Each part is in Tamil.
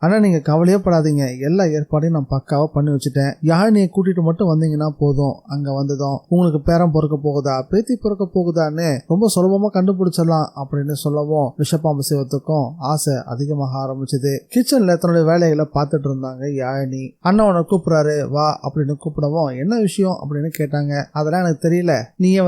ஆனா நீங்க கவலையே படாதீங்க, எல்லா ஏற்பாடையும் நான் பக்காவா பண்ணி வச்சுட்டேன். யாழினியை கூட்டிட்டு மட்டும் வந்தீங்கன்னா போதும். அங்க வந்ததும் உங்களுக்கு பேரம் பொறுக்க போகுதா பேத்தி பொறுக்க போகுதான்னு ரொம்ப சுலபமா கண்டுபிடிச்சிடலாம் அப்படின்னு சொல்லவும் விஷப்பாம்பு சிவத்துக்கும் ஆசை அதிகமாக ஆரம்பிச்சது. கிச்சன்ல தன்னுடைய வேலைகளை பார்த்துட்டு இருந்தாங்க யாழினி. அண்ணவனை கூப்பிடுறாரு வா அப்படின்னு கூப்பிடவும் என்ன விஷயம் அப்படின்னு கேட்டாங்க. அதெல்லாம் எனக்கு தெரியல, நீயே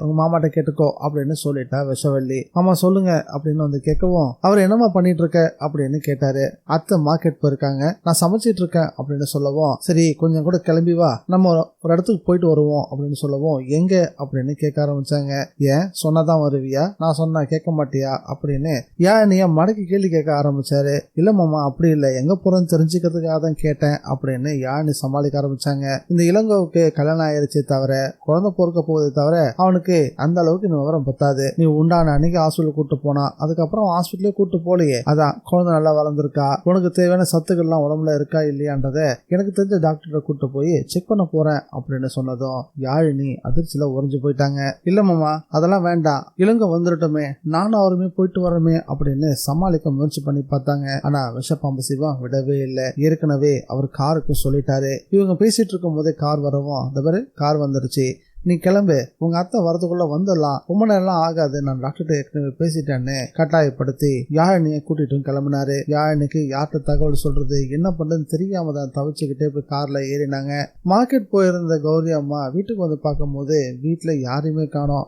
உங்க மாமாட்ட கேட்டுக்கோ அப்படின்னு சொல்லிட்டா விஷவள்ளி. ஆமா சொல்லுங்க அப்படின்னு கேட்கவும் அவர் என்னமா பண்ணிட்டு இருக்க அப்படின்னு கேட்டாரு. அத்தை மார்க்கெட் போயிருக்காங்க, நான் சமைச்சிட்டு இருக்கேன் அப்படின்னு சொல்லவும் சரி கொஞ்சம் கூட கிளம்பி வா, நம்ம ஒரு இடத்துக்கு போயிட்டு வருவோம் அப்படின்னு சொல்லவும் எங்க அப்படின்னு கேட்க ஆரம்பிச்சாங்க. ஏன் சொன்னாதான் வருவியா, நான் சொன்னா கேட்க மாட்டியா அப்படின்னு யாழினிய மடக்கி கேள்வி கேட்க ஆரம்பிச்சாரு. இல்ல மாமா அப்படி இல்ல, எங்க போறேன்னு தெரிஞ்சுக்கிறதுக்காக தான் கேட்டேன் அப்படின்னு யாழினி சமாளிக்க ஆரம்பிச்சாங்க. இந்த இளங்கோவுக்கு கல்யாணம் ஆயிருச்சே தவிர குழந்தை பொறுக்க போகுதே தவிர அவனுக்கு அந்த அளவுக்கு இந்த விவரம் பத்தாது. நீ உண்டான அன்னைக்கு ஹாஸ்பிட்டல் கூட்டு போனா, அதுக்கப்புறம் ஹாஸ்பிட்டலே கூட்டு போலையே, அதான் குழந்தை நல்லா வளர்ந்துருக்கா, உனக்கு தேவையான சத்துக்கள்லாம் உடம்புல இருக்கா இல்லையான்றத எனக்கு தெரிஞ்ச டாக்டரை கூட்டு போய் செக் பண்ண போறேன் அப்படின்னு சொன்னதும் யாழினி அதிர்ச்சியில உறைஞ்சு போயிட்டாங்க. இல்ல மாமா அதெல்லாம் வேண்டாம், இளங்கோ வந்துடட்டுமே, நானும் அவருமே போயிட்டு வரமே அப்படின்னு சமாளிக்க முயற்சி பண்ணி பார்த்தாங்க. ஆனா விஷப்பாம்பு சிவம் விடவே இல்லை. ஏற்கனவே அவர் காருக்கு சொல்லிட்டாரு. இவங்க பேசிட்டு இருக்கும் போதே கார் வரவும் அந்த பேரு கார் வந்துருச்சு, நீ கிளம்பு, உங்க அத்தை வரதுக்குள்ள வந்துடலாம், ரொம்ப நேரம் ஆகாது, நான் டாக்டர் ஏற்கனவே பேசிட்டேன்னு கட்டாயப்படுத்தி யாழினியை கூட்டிட்டு கிளம்பினாரு. யாழினிக்கு யார்கிட்ட தகவல் சொல்றது என்ன பண்றதுன்னு தெரியாம தான் தவிச்சுக்கிட்டே போய் கார்ல ஏறினாங்க. மார்க்கெட் போயிருந்த கௌரி அம்மா வீட்டுக்கு வந்து பார்க்கும் போது வீட்டுல யாரையுமே காணோம்.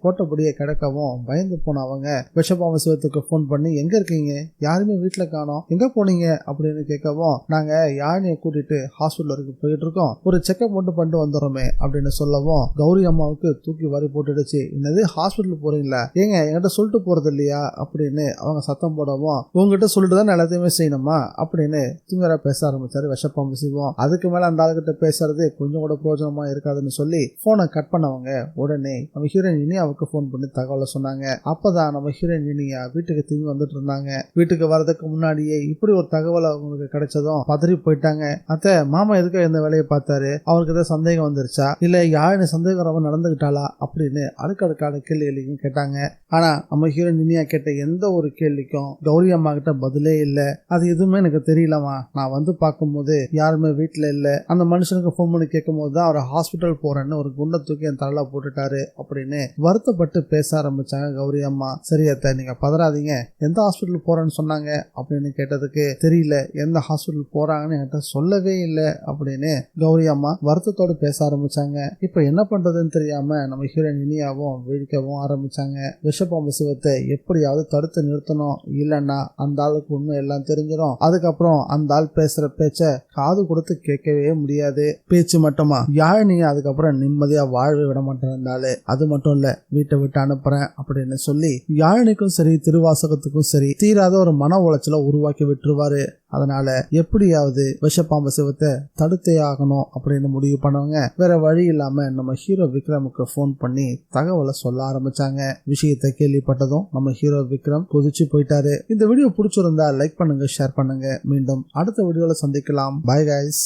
போட்டபடியே கிடக்கவும் பயந்து போன அவங்க விஷப்பாம்பு சிவத்துக்கு போன் பண்ணி எங்க இருக்கீங்க, யாருமே வீட்டுல காணோம், எங்க போனீங்க அப்படின்னு கேட்கவும் நாங்க யாழினியை கூட்டிட்டு ஹாஸ்பிட்டலுக்கு போயிட்டு இருக்கோம், ஒரு செக்அப் மட்டும் பண்ணிட்டு வந்துடுறோமே அப்படின்னு சொல்லவும் கௌரி அம்மாவுக்கு தூக்கி வாரி போட்டுடுச்சு. என்னது ஹாஸ்பிட்டல் போறீங்களா, ஏங்க என்கிட்ட சொல்லிட்டு போறது இல்லையா அப்படின்னு அவங்க சத்தம் போடவும் உங்ககிட்ட சொல்லிட்டு தான் எல்லாத்தையுமே செய்யணுமா அப்படின்னு திமிரா பேச ஆரம்பிச்சாரு விஷப்பாம்பு சிவம். அதுக்கு மேல அந்த ஆளுகிட்ட பேசுறது கொஞ்சம் கூட பிரயோஜனமா இருக்காதுன்னு சொல்லி போனை கட் பண்ணவங்க உடனே நம்ம ஹீரோயின் இனியாவுக்கு போன் பண்ணி தகவலை சொன்னாங்க. அப்பதான் நம்ம ஹீரோயின் இனியா வீட்டுக்கு திரும்பி வந்துட்டு இருந்தாங்க. வீட்டுக்கு வர்றதுக்கு முன்னாடியே இப்படி ஒரு தகவல் அவங்களுக்கு கிடைச்சதும் பதறி போயிட்டாங்க. அத்தை மாமா எதுக்கு இந்த வேலையை பார்த்தாரு, அவருக்கு ஏதாவது சந்தேகம் வந்துருச்சா, இல்ல யாழினி சந்தேகம் நடந்துகிட்டாளா அப்படின்னு அடுக்கடுக்கான கேள்விகளையும் கேட்டாங்க. ஆனா நம்ம ஹீரோயின் இனியா கேட்ட எந்த ஒரு கேள்விக்கும் கௌரி அம்மா கிட்ட பதிலே இல்ல. அது எதுவுமே எனக்கு தெரியலமா, நான் பார்க்கும்போது யாருமே வீட்டுல இல்ல, அந்த மனுஷனுக்கு போன் பண்ணி கேட்கும் போதுதான் அவர் ஹாஸ்பிட்டல் போறேன்னு ஒரு குண்டை தூக்கி என் தலையில போட்டுட்டாரு அப்படின்னு வருத்தப்பட்டு பேச ஆரம்பிச்சாங்க கௌரி அம்மா. சரி அத்தை நீங்க பதறாதீங்க, எந்த ஹாஸ்பிட்டல் போறேன்னு சொன்னாங்க அப்படின்னு கேட்டதுக்கு தெரியல, எந்த ஹாஸ்பிட்டல் போறாங்கன்னு என்கிட்ட சொல்லவே இல்லை அப்படின்னு கௌரி அம்மா வருத்தத்தோடு பேச ஆரம்பிச்சாங்க. இப்ப என்ன பண்றதுன்னு தெரியாம நம்ம ஹீரோயின் இனியாவும் விழிக்கவும் ஆரம்பிச்சாங்க. விஷப்பாம்பு சிவத்தை எப்படியாவது தடுத்து நிறுத்தணும், இல்லன்னா அந்த ஆளுக்கு உண்மை எல்லாம் தெரிஞ்சிடும். அதுக்கப்புறம் அந்த ஆள் பேசுற பேச்ச காது கொடுத்து கேட்கவே முடியாது. பேச்சு மட்டுமா, யாழினிய அதுக்கப்புறம் நிம்மதியா வாழவே விட மாட்டேன், அது மட்டும் இல்ல வீட்டை விட்டு அனுப்புறேன் அப்படின்னு சொல்லி யாழினிக்கும் சரி திருவாசகத்துக்கும் சரி தீராத ஒரு மன உளைச்சலை உருவாக்கி விட்டுருவாரு. அதனால எப்படியாவது விஷப்பாம்பு சிவத்தை தடுத்தே ஆகணும் அப்படின்னு முடிவு பண்ணவங்க வேற வழி இல்லாம நம்ம ஹீரோ விக்ரமுக்கு போன் பண்ணி தகவலை சொல்ல ஆரம்பிச்சாங்க. விஷயத்தை கேள்விப்பட்டதும் நம்ம ஹீரோ விக்ரம் கொதிச்சு போயிட்டாரு. இந்த வீடியோ பிடிச்சிருந்தா லைக் பண்ணுங்க, ஷேர் பண்ணுங்க. மீண்டும் அடுத்த வீடியோல சந்திக்கலாம். Bye guys.